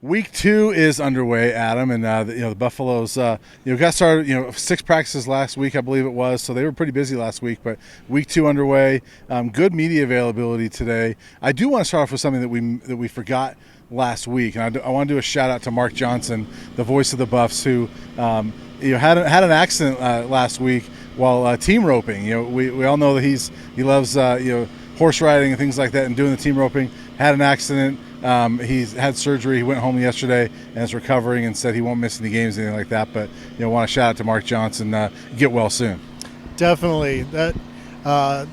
Week 2 is underway, Adam, and the Buffaloes got started. 6 practices last week, I believe it was, so they were pretty busy last week. But week 2 underway. Good media availability today. I do want to start off with something that we forgot last week, and I want to do a shout out to Mark Johnson, the voice of the Buffs, who had an accident last week while team roping. We all know that he loves horse riding and things like that, and doing the team roping. Had an accident. He's had surgery. He went home yesterday and is recovering, and said he won't miss any games, anything like that. But want to shout out to Mark Johnson. Get well soon. Definitely. That's a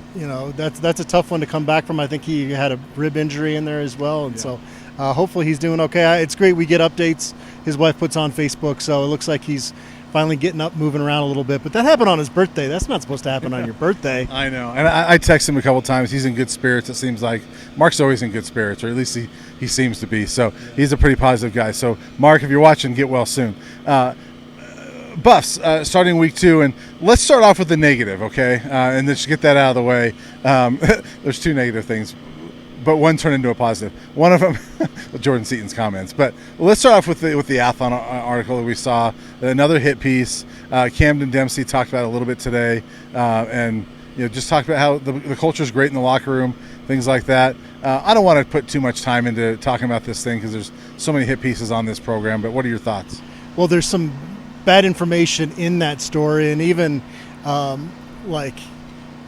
tough one to come back from. I think he had a rib injury in there as well, and so hopefully he's doing okay. It's great we get updates his wife puts on Facebook, so it looks like he's finally getting up, moving around a little bit. But that happened on his birthday. That's not supposed to happen on your birthday. I know. And I text him a couple times. He's in good spirits, it seems like. Mark's always in good spirits, or at least he seems to be. So he's a pretty positive guy. So, Mark, if you're watching, get well soon. Buffs, starting week 2, and let's start off with the negative, okay? And then just get that out of the way. There's 2 negative things, but one turned into a positive. One of them, Jordan Seaton's comments. But let's start off with the Athlon article that we saw. Another hit piece. Camden Dempsey talked about it a little bit today, and just talked about how the culture is great in the locker room, things like that. I don't want to put too much time into talking about this thing because there's so many hit pieces on this program. But what are your thoughts? Well, there's some bad information in that story, and even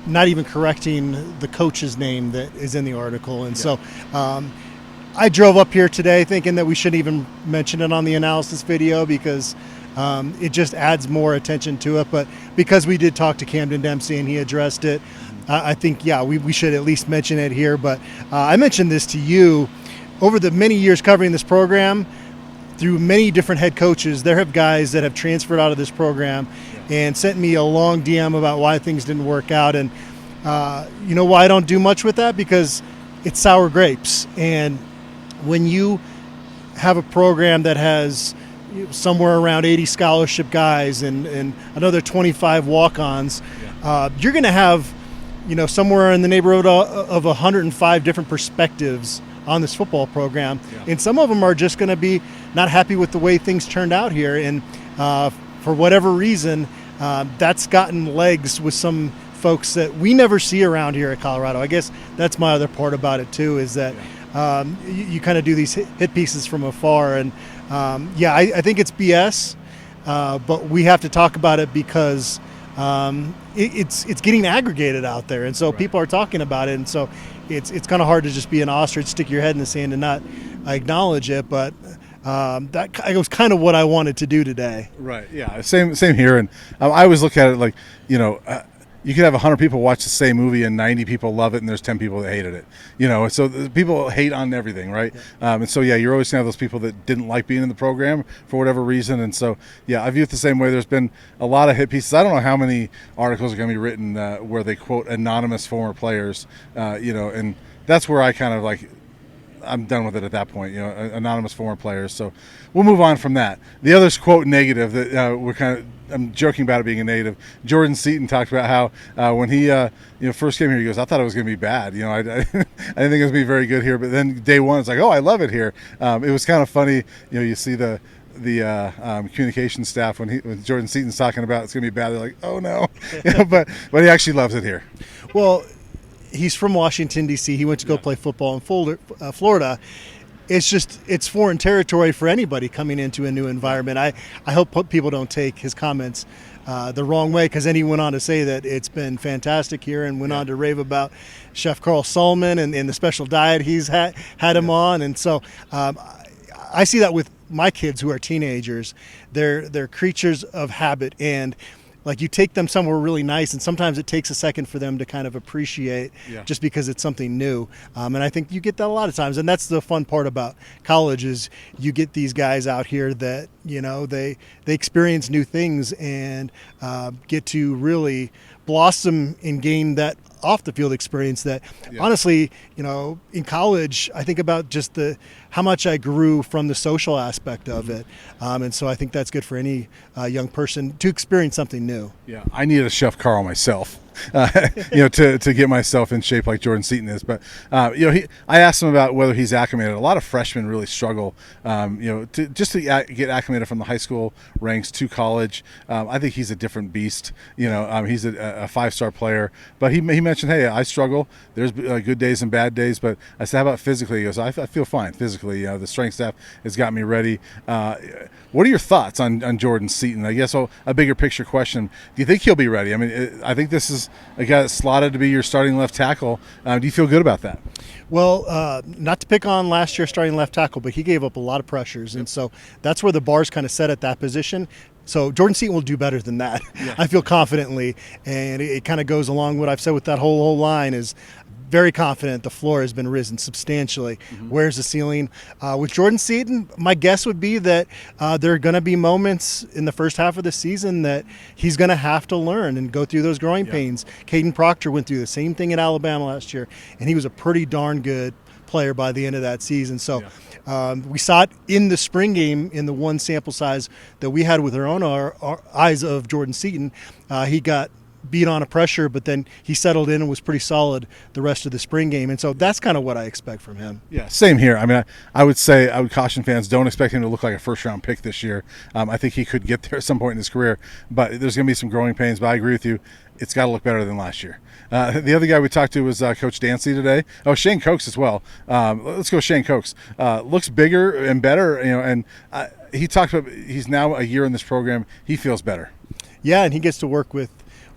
not even correcting the coach's name that is in the article. And so I drove up here today thinking that we shouldn't even mention it on the analysis video because it just adds more attention to it. But because we did talk to Camden Dempsey and he addressed it, I think, we should at least mention it here. But I mentioned this to you over the many years covering this program. Through many different head coaches, there have guys that have transferred out of this program and sent me a long DM about why things didn't work out. And you know why I don't do much with that? Because it's sour grapes. And when you have a program that has somewhere around 80 scholarship guys and another 25 walk-ons, you're going to have somewhere in the neighborhood of 105 different perspectives on this football program. And some of them are just going to be not happy with the way things turned out here. And for whatever reason, that's gotten legs with some folks that we never see around here at Colorado. I guess that's my other part about it too, is that you kind of do these hit pieces from afar. And I think it's BS, but we have to talk about it because it's getting aggregated out there. And so people are talking about it. And so it's kind of hard to just be an ostrich, stick your head in the sand and not acknowledge it. But that was kind of what I wanted to do today. Right. Yeah. Same here. And I always look at it like, you could have 100 people watch the same movie and 90 people love it and there's 10 people that hated it. So people hate on everything, right? And so you're always going to have those people that didn't like being in the program for whatever reason. And so I view it the same way. There's been a lot of hit pieces. I don't know how many articles are going to be written where they quote anonymous former players, and that's where I kind of I'm done with it at that point, anonymous former players. So we'll move on from that. The other quote negative that I'm joking about it being a negative. Jordan Seaton talked about how when he first came here, he goes, I thought it was going to be bad. I didn't think it was going to be very good here. But then day one, it's like, oh, I love it here. It was kind of funny. You see the communication staff when Jordan Seaton's talking about it's going to be bad. They're like, oh no, but he actually loves it here. Well, he's from Washington, D.C. He went to go play football in Florida. It's foreign territory for anybody coming into a new environment. I hope people don't take his comments the wrong way, because then he went on to say that it's been fantastic here and went on to rave about Chef Carl Solomon and the special diet he's had him on. And so I see that with my kids who are teenagers. They're creatures of habit, and you take them somewhere really nice, and sometimes it takes a second for them to kind of appreciate just because it's something new. And I think you get that a lot of times. And that's the fun part about college is you get these guys out here that, they experience new things and get to really blossom and gain that off the field experience that honestly, in college, I think about just how much I grew from the social aspect of it. And so I think that's good for any young person to experience something new. Yeah, I need a Chef Carl myself. to get myself in shape like Jordan Seaton is. But I asked him about whether he's acclimated. A lot of freshmen really struggle, to get acclimated from the high school ranks to college. I think he's a different beast. He's a 5-star player, but he mentioned, hey, I struggle. There's good days and bad days, but I said, how about physically? He goes, I feel fine physically. The strength staff has got me ready. What are your thoughts on Jordan Seaton? I guess a bigger picture question. Do you think he'll be ready? I mean, I think this is a guy that's slotted to be your starting left tackle. Do you feel good about that? Well, not to pick on last year's starting left tackle, but he gave up a lot of pressures, and so that's where the bar's kind of set at that position. So Jordan Seaton will do better than that. Yeah. I feel confidently, and it kind of goes along what I've said with that whole line is very confident the floor has been risen substantially. Mm-hmm. Where's the ceiling? With Jordan Seaton, my guess would be that there are going to be moments in the first half of the season that he's going to have to learn and go through those growing pains. Caden Proctor went through the same thing at Alabama last year, and he was a pretty darn good player by the end of that season. So we saw it in the spring game in the one sample size that we had with our eyes of Jordan Seaton. He got beat on a pressure, but then he settled in and was pretty solid the rest of the spring game. And so that's kind of what I expect from him. Yeah, same here. I mean, I would caution fans, don't expect him to look like a first-round pick this year. I think he could get there at some point in his career, but there's going to be some growing pains. But I agree with you. It's got to look better than last year. The other guy we talked to was Coach Dancy today. Oh, Shane Coes as well. Let's go Shane Coes. Looks bigger and better, and he talked about he's now a year in this program. He feels better. Yeah, and he gets to work with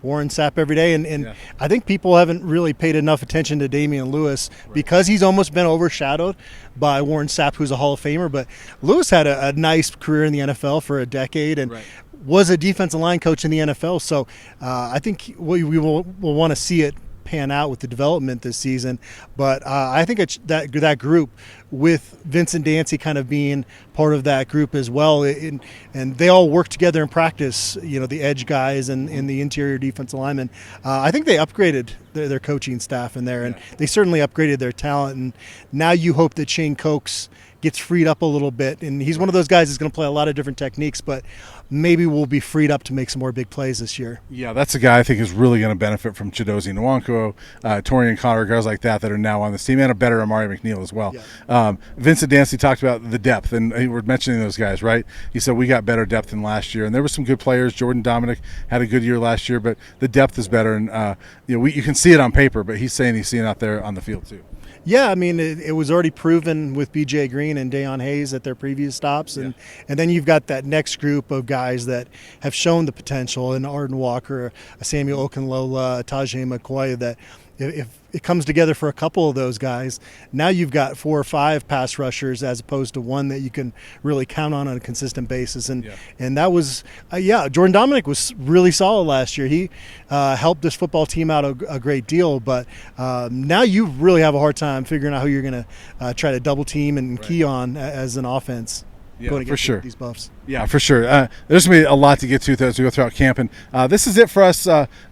Warren Sapp every day, and I think people haven't really paid enough attention to Damian Lewis because he's almost been overshadowed by Warren Sapp, who's a Hall of Famer. But Lewis had a nice career in the NFL for a decade and was a defensive line coach in the NFL. So I think we will want to see it pan out with the development this season. But I think it's that group with Vincent Dancy kind of being part of that group as well. And they all work together in practice, the edge guys and the interior defensive linemen. I think they upgraded their coaching staff in there, and they certainly upgraded their talent. And now you hope that Shane Coes gets freed up a little bit. And he's one of those guys that's going to play a lot of different techniques, but maybe we'll be freed up to make some more big plays this year. Yeah, that's a guy I think is really going to benefit from Chidozie Nwankwo, Torian Connor, guys like that are now on this team, and a better Amari McNeil as well. Yeah. Vincent Dancy talked about the depth, and we're mentioning those guys, right? He said we got better depth than last year, and there were some good players. Dominic had a good year last year, but the depth is better, and you can see it on paper, but he's saying he's seeing it out there on the field too. Yeah, I mean, it was already proven with B.J. Green and Deion Hayes at their previous stops. And then you've got that next group of guys that have shown the potential, in Arden Walker, Samuel Okunlola, Tajay McCoy, that if it comes together for a couple of those guys, now you've got 4 or 5 pass rushers as opposed to one that you can really count on a consistent basis. And that was, Jordan Dominic was really solid last year. He helped this football team out a great deal, but now you really have a hard time figuring out who you're going to try to double team and key on as an offense. Yeah, for sure. These buffs. Yeah, for sure. There's going to be a lot to get to as we go throughout camp. And this is it for us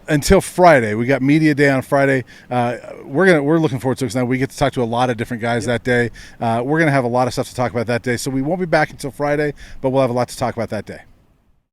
until Friday. We got Media Day on Friday. We're looking forward to it because now we get to talk to a lot of different guys that day. We're going to have a lot of stuff to talk about that day. So we won't be back until Friday, but we'll have a lot to talk about that day.